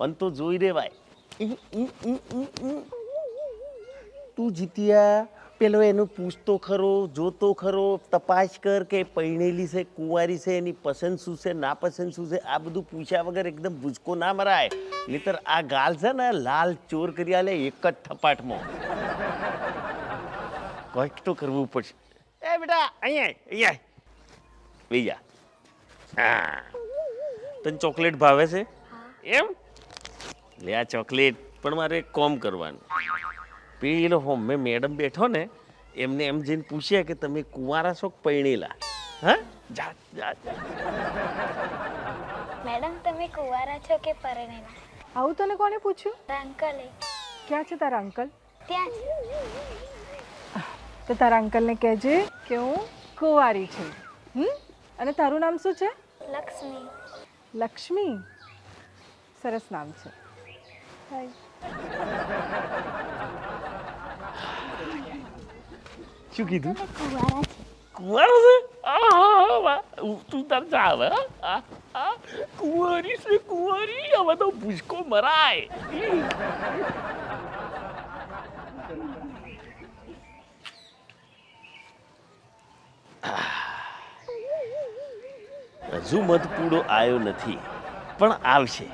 અન તો જોઈ રેવાય. તું જીત્યા પેલો એનું પૂછતો ખરો, જોતો ખરો, તપાસ કર કે પૈણેલી છે, કુંવારી છે, એની પસંદ શું છે, ના પસંદ શું છે, આ બધું પૂછ્યા વગર એકદમ ભૂચકો ના મરાય. નહીતર આ ગાલ છે ને લાલ ચોર કરી આલે એક જ થપાટમાં. કંઈક તો કરવું પડશે. એ બેટા અહીંયા ભૈયા, હા તને ચોકલેટ ભાવે છે એમ? લે આ ચોકલેટ. પણ મારે એક કોમ કરવાનું. પેલો હોમે મેડમ બેઠો ને એમને એમ જઈને પૂછ્યા કે તમે કુંવારા છો કે પૈણેલા? હા જા જા જા. મેડમ તમે કુંવારા છો કે પરણેલા? આવું તને કોને પૂછ્યું? અંકલે. ક્યાં છે તારા અંકલ? ત્યાં છે. તો તારા અંકલને કહેજે કે હું કુંવારી છું. અને તારું નામ શું છે? લક્ષ્મી. લક્ષ્મી, સરસ નામ છે. શું કીધું? તમે કુંવારા છે. કુંવારો છે? આ વાહ, તું તાર જા હવે. કુંવારી છે કુંવારી, હવે તો ભૂસકો મરાય. હજુ મધપૂડો આવ્યો નથી પણ આવશે.